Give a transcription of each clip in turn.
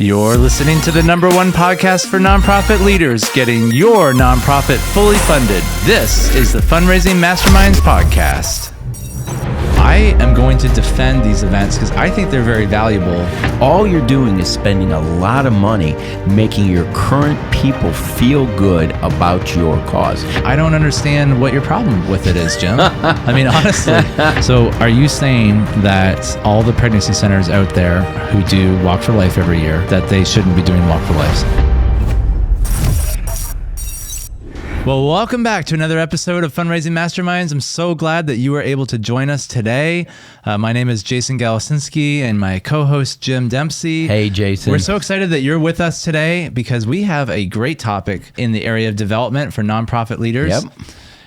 You're listening to the #1 podcast for nonprofit leaders, getting your nonprofit fully funded. This is the Fundraising Masterminds Podcast. I am going to defend these events because I think they're very valuable. All you're doing is spending a lot of money making your current people feel good about your cause. I don't understand what your problem with it is, Jim. I mean, honestly. So are you saying that all the pregnancy centers out there who do Walk for Life every year, that they shouldn't be doing Walk for Lives? Well, welcome back to another episode of Fundraising Masterminds. I'm so glad that you were able to join us today. My name is Jason Galasinski and my co-host Jim Dempsey. Hey, Jason. We're so excited that you're with us today because we have a great topic in the area of development for nonprofit leaders. Yep.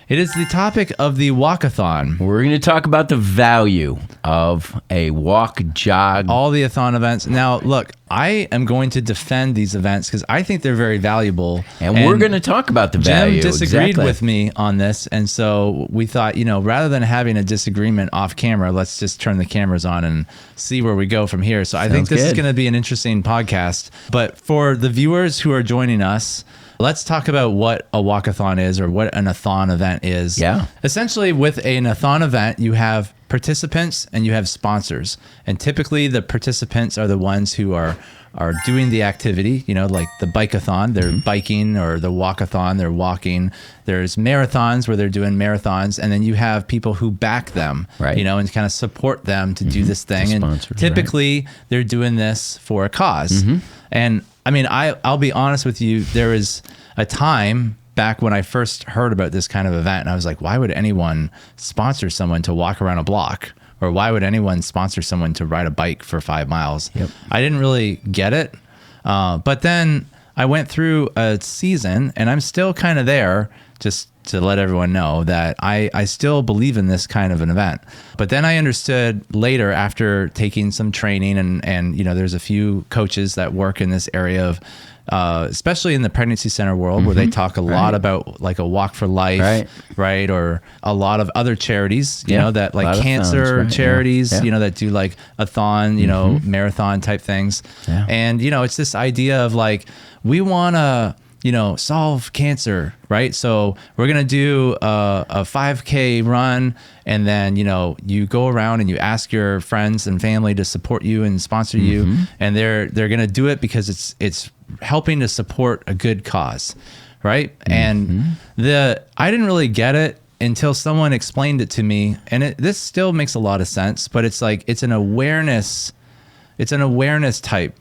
It is the topic of the Walkathon. We're going to talk about the value of a walk, jog. All the A-thon events. Now, look, I am going to defend these events because I think they're very valuable. And we're going to talk about the value. Jim disagreed with me on this. And so we thought, rather than having a disagreement off camera, let's just turn the cameras on and see where we go from here. So I think this is going to be an interesting podcast. But for the viewers who are joining us, let's talk about what a walkathon is, or what an A-thon event is. Yeah. Essentially, with an A-thon event, you have participants and you have sponsors. And typically the participants are the ones who are doing the activity, like the Bikeathon, they're biking, or the Walkathon, they're walking. There's marathons where they're doing marathons. And then you have people who back them, right, and kind of support them to do this thing. And typically they're doing this for a cause. And I mean, I'll be honest with you, there was a time back when I first heard about this kind of event, and I was like, why would anyone sponsor someone to walk around a block? Or why would anyone sponsor someone to ride a bike for 5 miles? Yep. I didn't really get it. But then I went through a season, and I'm still kind of there, just to let everyone know that I still believe in this kind of an event. But then I understood later, after taking some training, and there's a few coaches that work in this area of, especially in the pregnancy center world, where they talk a lot about like a Walk for Life, right? Or a lot of other charities, that like cancer charities, that do like A-thon, marathon type things. Yeah. And, it's this idea of like, we want to, solve cancer, right? So we're going to do a 5K run, and then, you go around and you ask your friends and family to support you and sponsor you. And they're going to do it because it's helping to support a good cause, right? And I didn't really get it until someone explained it to me. And this still makes a lot of sense, but it's like, it's an awareness type.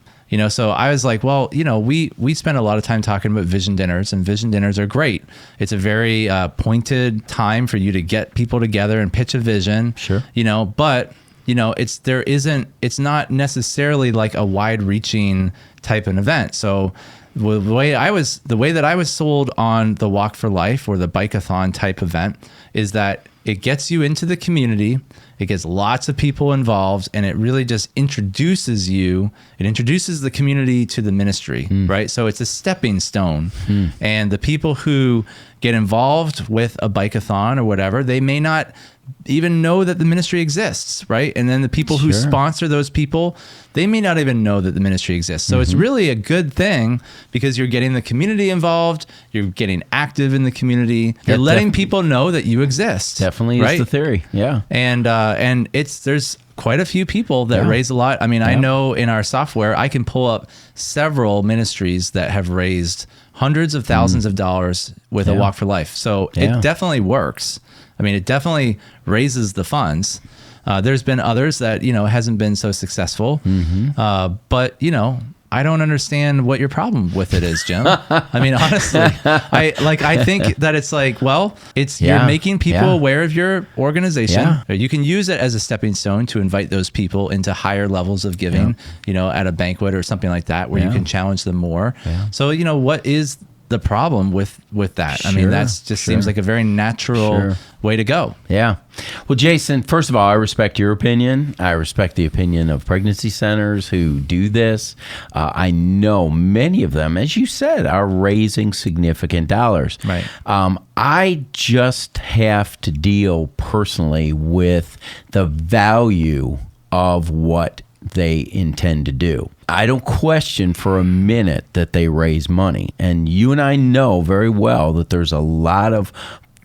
So I was like, well, we spend a lot of time talking about vision dinners, and vision dinners are great. It's a very pointed time for you to get people together and pitch a vision. Sure. But it's not necessarily like a wide-reaching type of event. So the way that I was sold on the Walk for Life or the Bikeathon type event is that it gets you into the community, it gets lots of people involved, and it really just introduces the community to the ministry, right? So it's a stepping stone. And the people who get involved with a Bikeathon or whatever, they may not even know that the ministry exists, right? And then the people who sponsor those people, they may not even know that the ministry exists. So it's really a good thing because you're getting the community involved, you're getting active in the community, you're letting people know that you exist. Definitely is the theory. Yeah. And there's quite a few people that raise a lot. I mean, I know in our software, I can pull up several ministries that have raised hundreds of thousands of dollars with a Walk for Life. So it definitely works. I mean, it definitely raises the funds. There's been others that, hasn't been so successful. But, I don't understand what your problem with it is, Jim. I mean, honestly, I think that it's like, well, you're making people aware of your organization. Yeah. You can use it as a stepping stone to invite those people into higher levels of giving, at a banquet or something like that, where you can challenge them more. Yeah. So, what is the problem with that? I mean, that's just seems like a very natural way to go. Yeah. Well, Jason, first of all, I respect your opinion. I respect the opinion of pregnancy centers who do this. I know many of them, as you said, are raising significant dollars. Right. I just have to deal personally with the value of what they intend to do. I don't question for a minute that they raise money. And you and I know very well that there's a lot of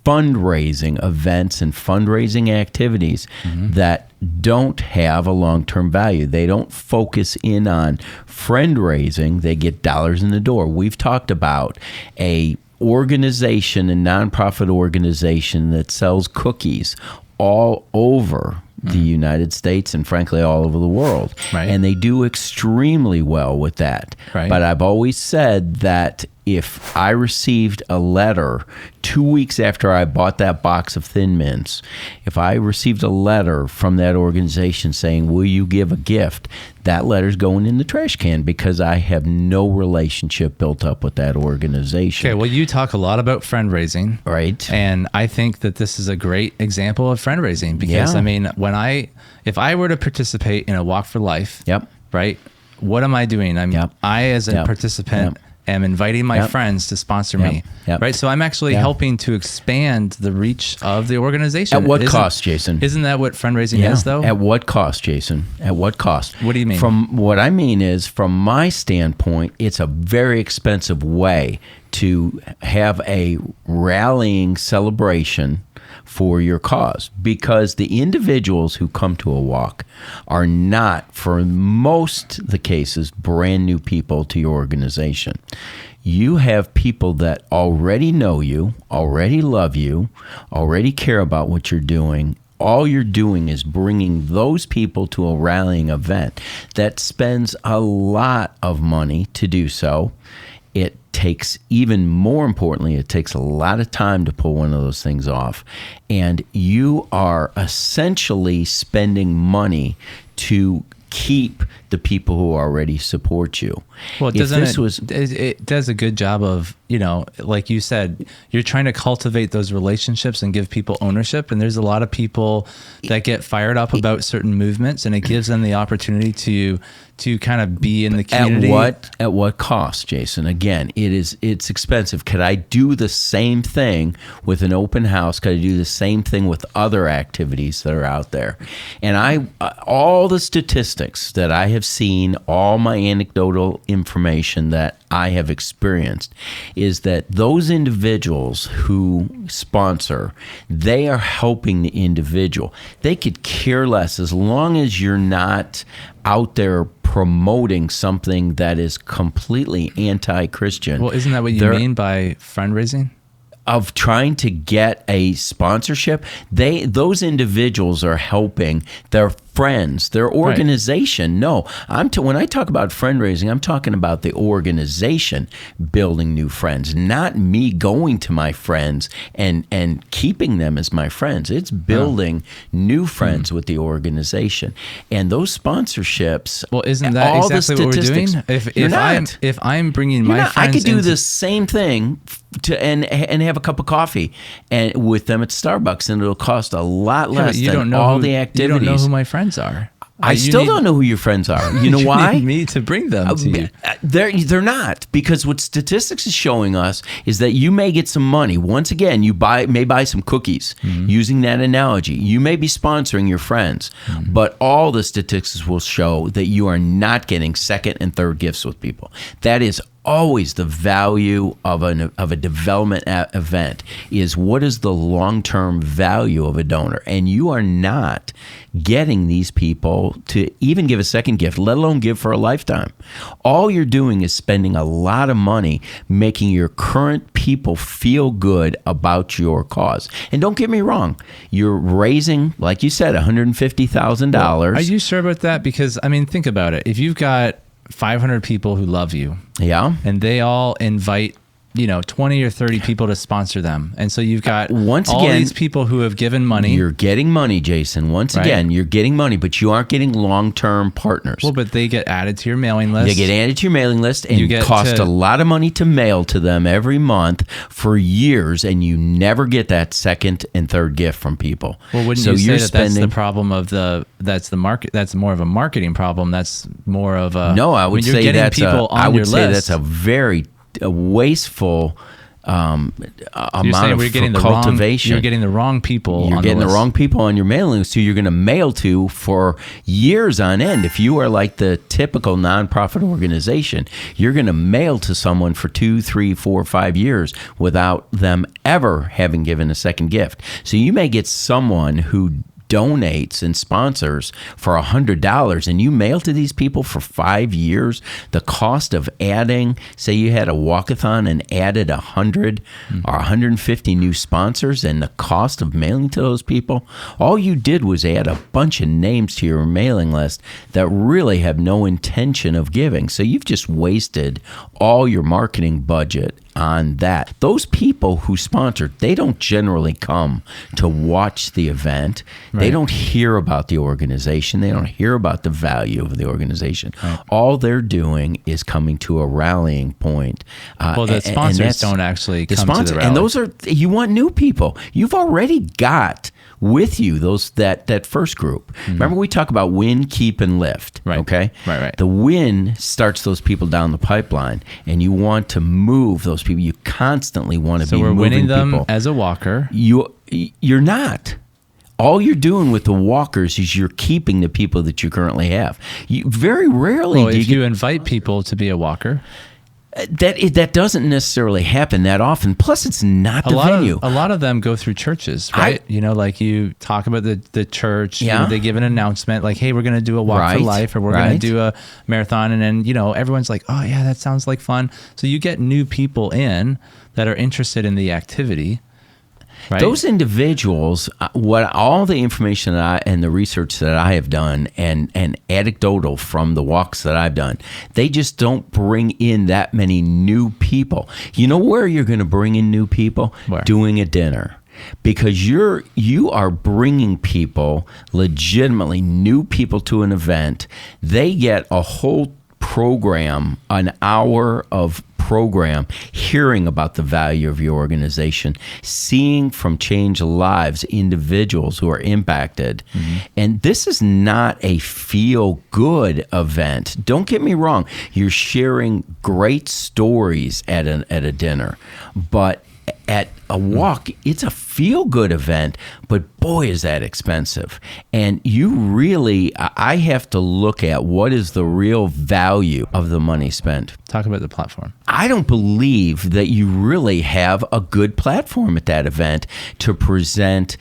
fundraising events and fundraising activities that don't have a long-term value. They don't focus in on friend raising. They get dollars in the door. We've talked about a organization, a nonprofit organization that sells cookies all over the United States and frankly all over the world. Right. And they do extremely well with that. Right. But I've always said that if I received a letter 2 weeks after I bought that box of Thin Mints, if I received a letter from that organization saying, will you give a gift? That letter's going in the trash can because I have no relationship built up with that organization. Okay, well, you talk a lot about friend raising. Right. And I think that this is a great example of friend raising because, Yeah. I mean, if I were to participate in a Walk for Life, Yep. right, what am I doing? I, as a participant, am inviting my friends to sponsor me, right? So I'm actually helping to expand the reach of the organization. At what cost, Jason? Isn't that what fundraising is, though? At what cost, Jason? At what cost? What do you mean? From what I mean is, from my standpoint, it's a very expensive way to have a rallying celebration for your cause, because the individuals who come to a walk are not, for most of the cases, brand new people to your organization. You have people that already know you, already love you, already care about what you're doing. All you're doing is bringing those people to a rallying event that spends a lot of money to do so. It takes, even more importantly, it takes a lot of time to pull one of those things off. And you are essentially spending money to keep the people who already support you. Well, it does a good job of, like you said, you're trying to cultivate those relationships and give people ownership. And there's a lot of people that get fired up about certain movements, and it gives them the opportunity to kind of be in the community. At what cost, Jason? Again, it's expensive. Could I do the same thing with an open house? Could I do the same thing with other activities that are out there? And all the statistics that I have seen, all my anecdotal information that I have experienced, is that those individuals who sponsor, they are helping the individual. They could care less as long as you're not out there promoting something that is completely anti-Christian. Well, isn't that what you mean by fundraising? Of trying to get a sponsorship, those individuals are helping their friends, their organization. Right. No, when I talk about fundraising, I'm talking about the organization building new friends, not me going to my friends and keeping them as my friends. It's building new friends with the organization. And those sponsorships. Well, isn't that exactly what we're doing? If I'm bringing my friends, I could do the same thing and have a cup of coffee and with them at Starbucks, and it'll cost a lot less than all the activities. You don't know who my friends are. I still don't know who your friends are. You know why? Need me to bring them to you. They're not, because what statistics is showing us is that you may get some money. Once again, you may buy some cookies. Using that analogy, you may be sponsoring your friends, but all the statistics will show that you are not getting second and third gifts with people. That is always the value of a development event, is what is the long-term value of a donor. And you are not getting these people to even give a second gift, let alone give for a lifetime. All you're doing is spending a lot of money making your current people feel good about your cause. And don't get me wrong, you're raising, like you said, $150,000. Well, are you sure about that? Because, I mean, think about it. If you've got 500 people who love you, and they all invite 20 or 30 people to sponsor them, and so you've got all these people who have given money. You're getting money, Jason. Once again, you're getting money, but you aren't getting long-term partners. Well, but they get added to your mailing list. They get added to your mailing list, and it costs a lot of money to mail to them every month for years, and you never get that second and third gift from people. Well, wouldn't you say that's the problem of that's the market? That's more of a marketing problem. That's more of a no. I would say that's that's a very wasteful amount of cultivation. You're getting the wrong people. You're getting the wrong people on your mailing list who you're going to mail to for years on end. If you are like the typical nonprofit organization, you're going to mail to someone for 2, 3, 4, 5 years without them ever having given a second gift. So you may get someone who donates and sponsors for $100 and you mail to these people for 5 years. The cost of adding, say you had a walkathon and added 100 or 150 new sponsors, and the cost of mailing to those people, all you did was add a bunch of names to your mailing list that really have no intention of giving. So you've just wasted all your marketing budget on that. Those people who sponsor, they don't generally come to watch the event. Right. They don't hear about the organization. They don't hear about the value of the organization. Right. All they're doing is coming to a rallying point. Well, the sponsors don't actually come to the rally. And those are, you want new people. You've already got with you that first group. Mm-hmm. Remember, we talk about win, keep, and lift. Right. Okay. Right. The win starts those people down the pipeline, and you want to move those people. You constantly want to be moving people. So we're winning them as a walker. You're not. All you're doing with the walkers is you're keeping the people that you currently have. You very rarely. Well, if you invite people to be a walker. That doesn't necessarily happen that often. Plus, it's not the venue. A lot of them go through churches, right? Like you talk about the church. Yeah. They give an announcement like, hey, we're going to do a walk for life, or we're going to do a marathon. And then, everyone's like, oh, yeah, that sounds like fun. So you get new people in that are interested in the activity. Right. Those individuals, all the information and the research that I have done and anecdotal from the walks that I've done, they just don't bring in that many new people. You know where you're going to bring in new people? Where? Doing a dinner. Because you are bringing people, legitimately new people, to an event. They get a whole program, an hour of program, hearing about the value of your organization, seeing from changed lives individuals who are impacted. Mm-hmm. And this is not a feel-good event. Don't get me wrong. You're sharing great stories at a dinner, but at a walk, it's a feel-good event, but boy, is that expensive. And I have to look at what is the real value of the money spent. Talk about the platform. I don't believe that you really have a good platform at that event to present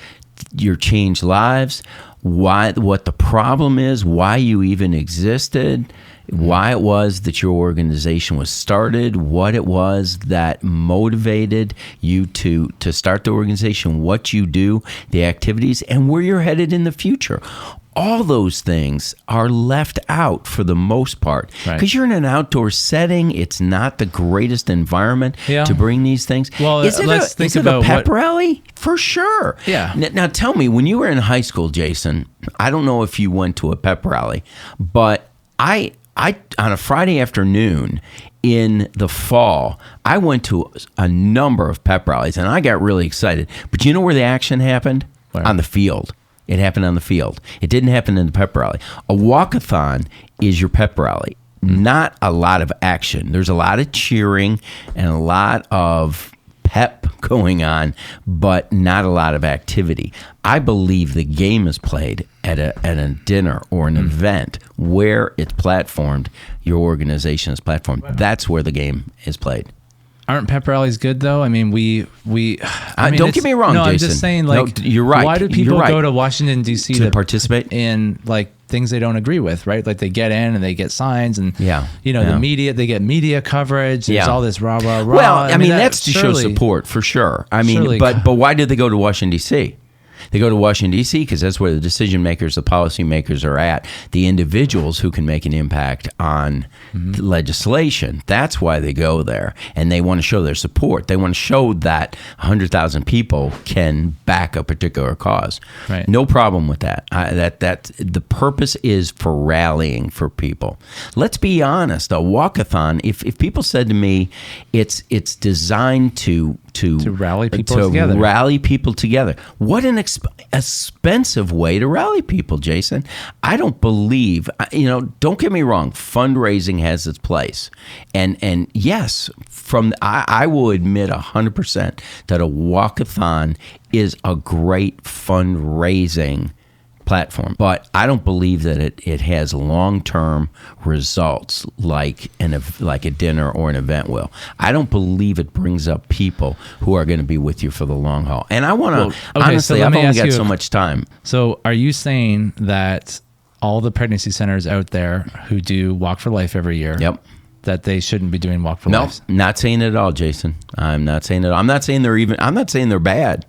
your changed lives, what the problem is, why you even existed, why it was that your organization was started, what it was that motivated you to start the organization, what you do, the activities, and where you're headed in the future. All those things are left out for the most part because you're in an outdoor setting. It's not the greatest environment to bring these things. Well, let's think about a pep rally? For sure. Yeah. Now tell me, when you were in high school, Jason, I don't know if you went to a pep rally, but I on a Friday afternoon in the fall, I went to a number of pep rallies and I got really excited. But you know where the action happened? Where? On the field. It happened on the field. It didn't happen in the pep rally. A walkathon is your pep rally. Not a lot of action. There's a lot of cheering and a lot of pep going on, but not a lot of activity. I believe the game is played at a dinner or an event where it's platformed, your organization is platformed. That's where the game is played. Aren't pep rallies good though? I mean, don't get me wrong, no, Jason. I'm just saying, like, no, you're right. Why do people go to Washington D.C. to participate in like things they don't agree with? Right, like they get in and they get signs, and the media, they get media coverage. There's all this rah rah rah. Well, I mean that's to show support for sure. I mean, but why did they go to Washington D.C.? They go to Washington, D.C. because that's where the decision makers, the policy makers are at, the individuals who can make an impact on legislation. That's why they go there. And they want to show their support. They want to show that 100,000 people can back a particular cause. Right. No problem with that. That the purpose is for rallying for people. Let's be honest. A walkathon, if people said to me, it's designed to rally people together. Rally people together. What an expensive expensive way to rally people, Jason. I don't believe, don't get me wrong, fundraising has its place. And yes, I will admit 100% that a walkathon is a great fundraising platform, but I don't believe that it has long-term results like a dinner or an event will. I don't believe it brings up people who are going to be with you for the long haul. And I want to, honestly, I've only got so much time. So are you saying that all the pregnancy centers out there who do Walk for Life every year, yep, that they shouldn't be doing Walk for Life? No, not saying it at all, Jason. I'm not saying it. I'm not saying they're bad.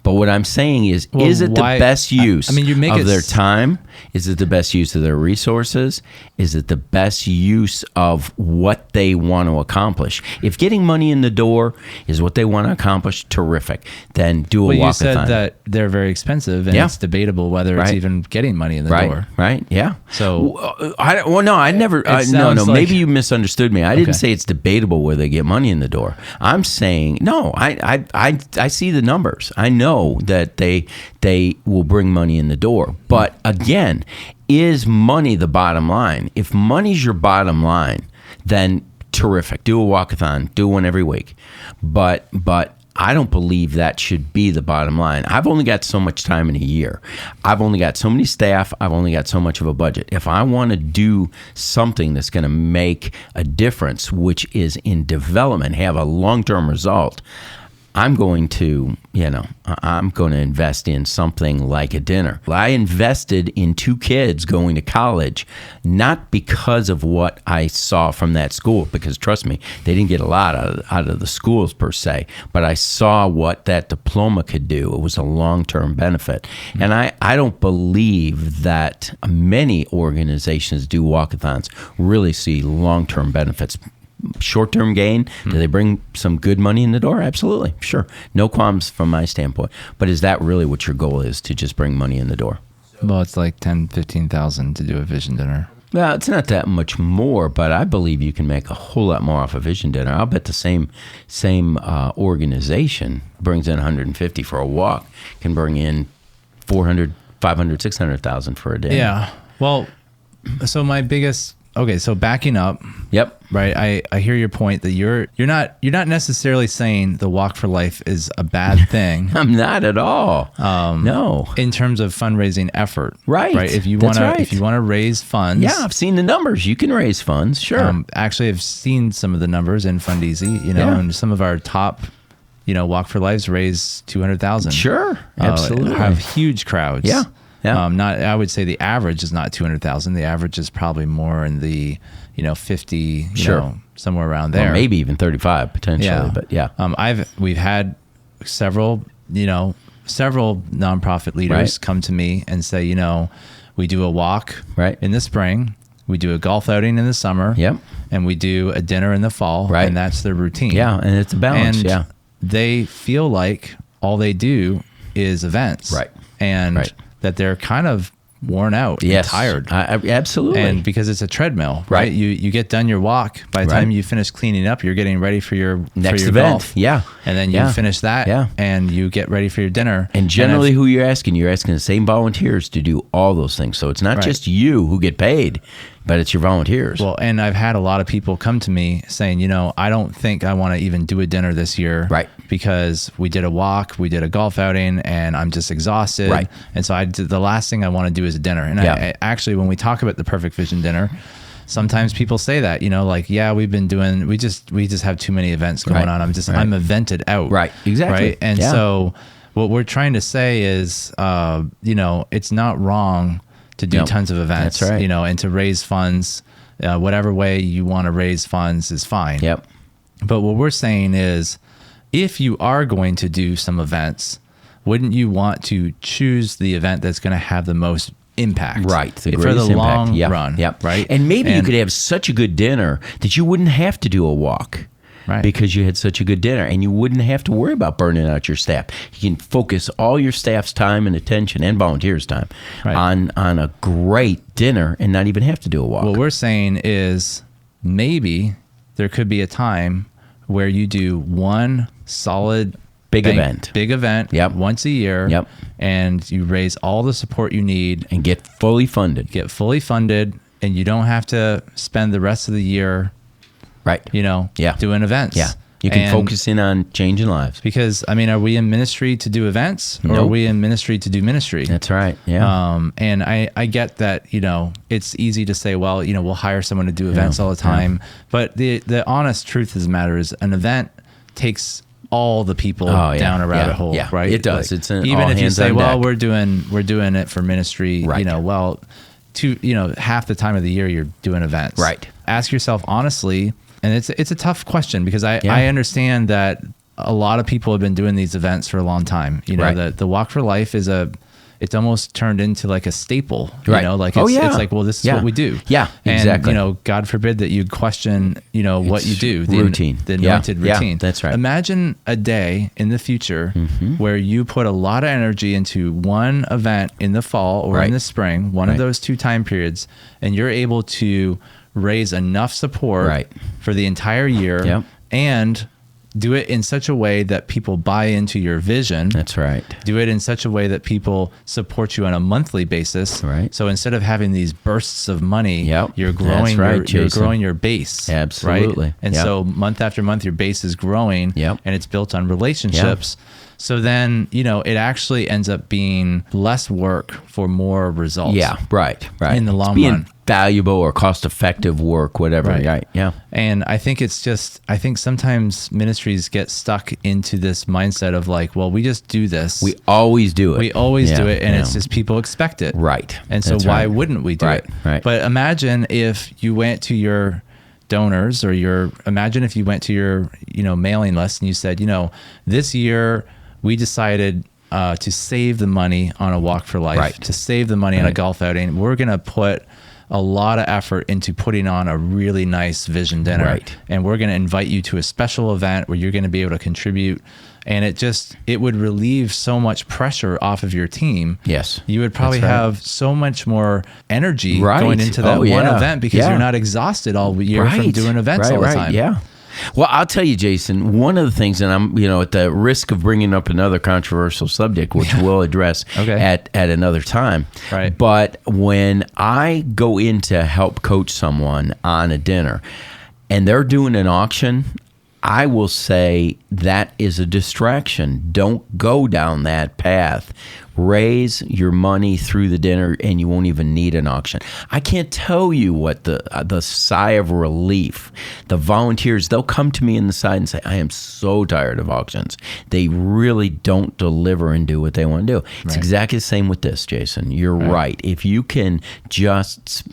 But what I'm saying is it the best use of their time? Is it the best use of their resources? Is it the best use of what they want to accomplish? If getting money in the door is what they want to accomplish, terrific. Then do a walkathon. You said that they're very expensive, and it's debatable whether it's even getting money in the door. Right, yeah. So, maybe you misunderstood me. I didn't say it's debatable whether they get money in the door. I'm saying, no, I see the numbers. I know that they will bring money in the door. But again, is money the bottom line? If money's your bottom line, then terrific. Do a walkathon. Do one every week. But I don't believe that should be the bottom line. I've only got so much time in a year. I've only got so many staff. I've only got so much of a budget. If I want to do something that's going to make a difference, which is in development, have a long-term result, I'm going to invest in something like a dinner. I invested in 2 kids going to college, not because of what I saw from that school, because trust me, they didn't get a lot out of the schools per se, but I saw what that diploma could do. It was a long-term benefit. Mm-hmm. And I don't believe that many organizations do walkathons really see long-term benefits. Short-term gain, do they bring some good money in the door? Absolutely, sure. No qualms from my standpoint. But is that really what your goal is, to just bring money in the door? Well, it's like $10,000-$15,000 to do a vision dinner. Well, it's not that much more, but I believe you can make a whole lot more off a vision dinner. I'll bet the same organization brings in $150 for a walk, can bring in $400,000, $500,000, $600,000 for a dinner. Yeah. Well, so so backing up. Yep. Right. I hear your point that you're not necessarily saying the Walk for Life is a bad thing. I'm not at all. No. In terms of fundraising effort. Right. Right. If you want to raise funds. Yeah, I've seen the numbers. You can raise funds. Sure. Actually, I've seen some of the numbers in Fundeasy, and some of our top, Walk for Lives raise $200,000. Sure. Absolutely. Have huge crowds. Yeah. Yeah. I would say the average is not 200,000. The average is probably more in the 50, somewhere around there. Or maybe even 35 potentially. Yeah. But yeah. We've had several nonprofit leaders come to me and say, we do a walk in the spring, we do a golf outing in the summer, and we do a dinner in the fall, and that's their routine. Yeah, and it's a balance. And they feel like all they do is events, and that they're kind of worn out and tired. Absolutely. And because it's a treadmill, right? You get done your walk. By the time you finish cleaning up, you're getting ready for your next event. Golf. Yeah. And then you finish that and you get ready for your dinner. And generally who you're asking the same volunteers to do all those things. So it's not just you who get paid, but it's your volunteers. Well, and I've had a lot of people come to me saying, I don't think I want to even do a dinner this year. Right. Because we did a walk, we did a golf outing, and I'm just exhausted. Right. And so the last thing I want to do is a dinner. And I actually, when we talk about the perfect vision dinner, sometimes people say that, we've been doing, we just have too many events going on. I'm evented out. Right. Exactly. Right. And so what we're trying to say is, it's not wrong to do tons of events, that's right. And to raise funds, whatever way you want to raise funds is fine. Yep. But what we're saying is, if you are going to do some events, wouldn't you want to choose the event that's going to have the most impact? Right. For the long run. Yep. Right. And maybe you could have such a good dinner that you wouldn't have to do a walk. Right. Because you had such a good dinner, and you wouldn't have to worry about burning out your staff. You can focus all your staff's time and attention and volunteers' time on a great dinner and not even have to do a walk. What we're saying is maybe there could be a time where you do one solid Big event. Big event. Yep. Once a year. Yep. And you raise all the support you need. And get fully funded. And you don't have to spend the rest of the year, right? Doing events. Yeah. You can focus in on changing lives. Because, I mean, are we in ministry to do events or are we in ministry to do ministry? That's right. Yeah. And I get that, it's easy to say, well, we'll hire someone to do events all the time. But the honest truth of the matter is an event takes all the people down a rabbit hole, right? It does. Like, it's an even all if you hands say, on well, deck. we're doing it for ministry, Right. half the time of the year you're doing events. Right. Ask yourself honestly, and it's a tough question because I understand that a lot of people have been doing these events for a long time. The Walk for Life it's almost turned into like a staple, Right. It's like, well, this is what we do. Yeah, exactly. And, God forbid that you'd question, what you do. The routine. The anointed routine. Yeah, that's right. Imagine a day in the future where you put a lot of energy into one event in the fall or in the spring, one of those 2 time periods, and you're able to raise enough support for the entire year and do it in such a way that people buy into your vision. That's right. Do it in such a way that people support you on a monthly basis. Right. So instead of having these bursts of money, you're growing you're growing your base. Absolutely. Right? And so month after month your base is growing and it's built on relationships. So then, it actually ends up being less work for more results. Yeah, right. In the long being run. Valuable or cost-effective work, whatever. Right. Yeah. And I think I think sometimes ministries get stuck into this mindset of like, well, we just do this. We always do it. Do it, and it's just people expect it. Right. And so why wouldn't we do it? Right. But imagine if you went to your donors imagine if you went to your, mailing list and you said, this year we decided to save the money on a Walk for Life, to save the money on a golf outing. We're going to put a lot of effort into putting on a really nice vision dinner. Right. And we're going to invite you to a special event where you're going to be able to contribute. And it would relieve so much pressure off of your team. Yes. You would probably have so much more energy going into that one event because you're not exhausted all year from doing events all the time. Yeah. Well, I'll tell you, Jason, one of the things, and I'm, at the risk of bringing up another controversial subject, which we'll address at another time. Right. But when I go in to help coach someone on a dinner and they're doing an auction, I will say that is a distraction. Don't go down that path. Raise your money through the dinner and you won't even need an auction. I can't tell you what the sigh of relief, the volunteers, they'll come to me in the side and say, I am so tired of auctions. They really don't deliver and do what they want to do. It's exactly the same with this, Jason. You're right. If you can just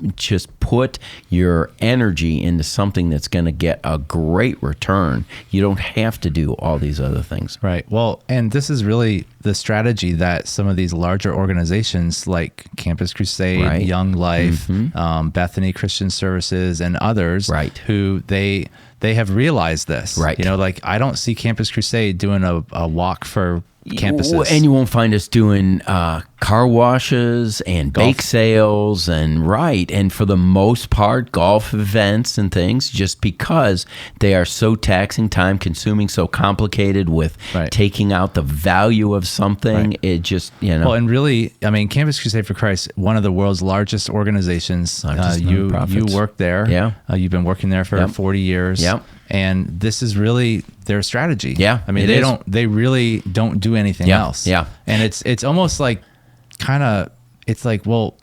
put your energy into something that's going to get a great return, you don't have to do all these other things. Right. Well, and this is really the strategy that some of these larger organizations like Campus Crusade, Young Life, Bethany Christian Services, and others, who they have realized this. Right. I don't see Campus Crusade doing a walk for campuses. And you won't find us doing car washes and bake sales and for the most part golf events and things, just because they are so taxing, time consuming, so complicated with taking out the value of something. It just well, and really, I mean, Campus Crusade for Christ, one of the world's largest organizations. You work there. You've been working there for 40 years. And this is really their strategy. I mean, they really don't do anything else. And it's almost like it's like, well,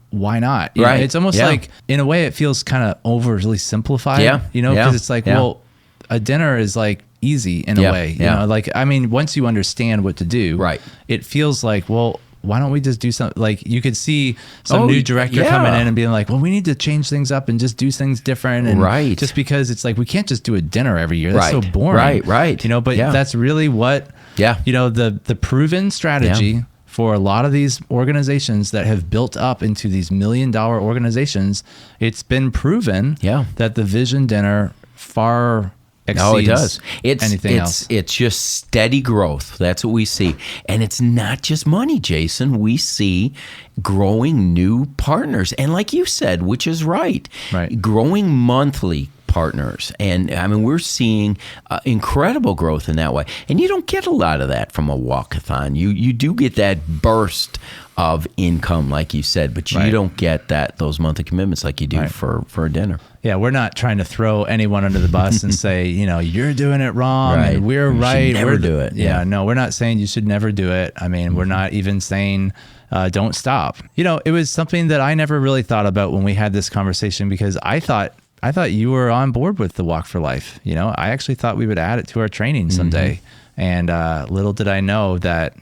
why not? It's almost like, in a way, it feels kind of overly simplified, because it's like, well, a dinner is like easy in a way, I mean, once you understand what to do, it feels like, well, why don't we just do something? Like, you could see some new director coming in and being like, well, we need to change things up and just do things different. And just because it's like, we can't just do a dinner every year. That's so boring. But that's really what, the proven strategy for a lot of these organizations that have built up into these $1 million organizations. It's been proven that the vision dinner far exceeds anything else. It's just steady growth. That's what we see. And it's not just money, Jason. We see growing new partners. And like you said, which is right, growing monthly partners. And I mean, we're seeing incredible growth in that way. And you don't get a lot of that from a walkathon. You do get that burst of income, like you said, but you don't get those monthly commitments like you do for a dinner. Yeah, we're not trying to throw anyone under the bus and say, you're doing it wrong and we're right. Never do it. Yeah, no, we're not saying you should never do it. I mean, we're not even saying don't stop. It was something that I never really thought about when we had this conversation, because I thought you were on board with the Walk for Life. I actually thought we would add it to our training someday. And little did I know that,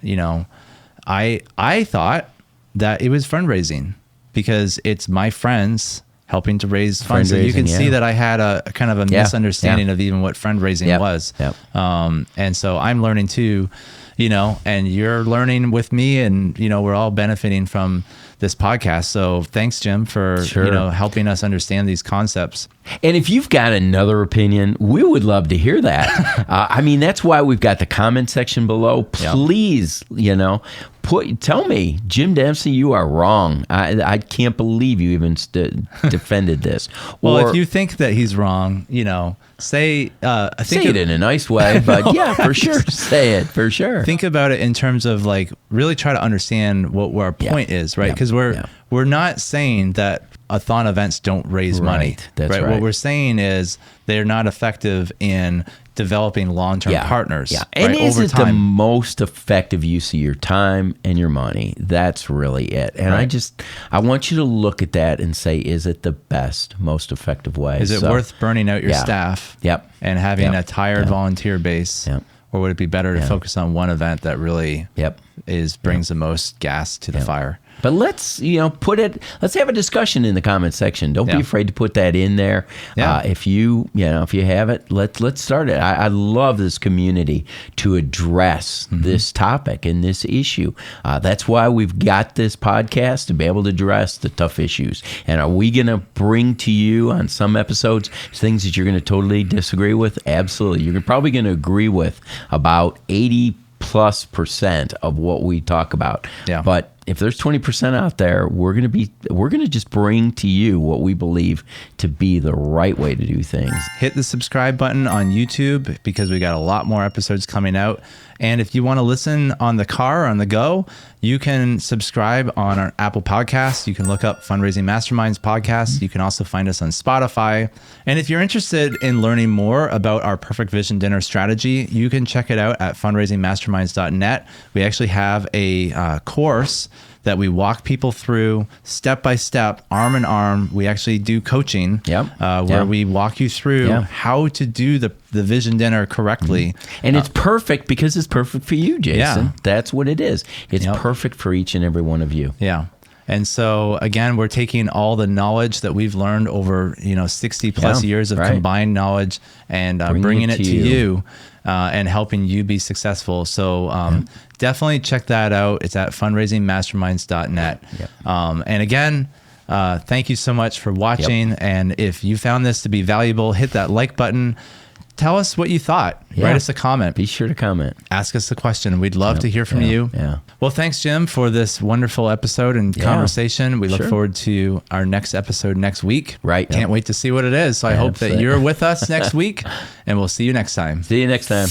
I thought that it was fundraising, because it's my friends helping to raise funds. So you can see that I had a kind of a misunderstanding of even what fundraising was. And so I'm learning too, and you're learning with me, and, we're all benefiting from this podcast. So thanks, Jim, for, helping us understand these concepts. And if you've got another opinion, we would love to hear that. I mean, that's why we've got the comment section below. Please, tell me, Jim Dempsey, you are wrong. I can't believe you even defended this. Well, if you think that he's wrong, say it in a nice way, but for sure, say it for sure. Think about it in terms of really try to understand what our point is, right? Because we're not saying that a-thon events don't raise money. That's right. What we're saying is they're not effective in developing long-term partners. Yeah. And is it the most effective use of your time and your money? That's really it. And I want you to look at that and say, is it the best, most effective way? Is it worth burning out your staff and having a tired volunteer base? Or would it be better to focus on one event that really brings the most gas to the fire? But let's let's have a discussion in the comment section. Don't be afraid to put that in there. If you have it, let's start it. I love this community to address this topic and this issue. That's why we've got this podcast, to be able to address the tough issues. And are we going to bring to you on some episodes things that you're going to totally disagree with? Absolutely. You're probably going to agree with about 80+% of what we talk about. But if there's 20% out there, we're going to just bring to you what we believe to be the right way to do things. Hit the subscribe button on YouTube, because we got a lot more episodes coming out. And if you want to listen on the car or on the go, you can subscribe on our Apple Podcasts. You can look up Fundraising Masterminds Podcast. You can also find us on Spotify. And if you're interested in learning more about our Perfect Vision Dinner strategy, you can check it out at fundraisingmasterminds.net. We actually have a course that we walk people through step by step, arm in arm. We actually do coaching where we walk you through how to do the vision dinner correctly. And it's perfect because it's perfect for you, Jason. That's what it is. It's perfect for each and every one of you. Yeah. And so again, we're taking all the knowledge that we've learned over 60 plus years of combined knowledge and bringing it to you. And helping you be successful. So definitely check that out. It's at fundraisingmasterminds.net. And again, thank you so much for watching. And if you found this to be valuable, hit that like button. Tell us what you thought. Write us a comment. Be sure to comment. Ask us a question. We'd love to hear from you. Well, thanks, Jim, for this wonderful episode and conversation. We look forward to our next episode next week. Can't wait to see what it is. So I hope that you're with us next week, and we'll see you next time. See you next time.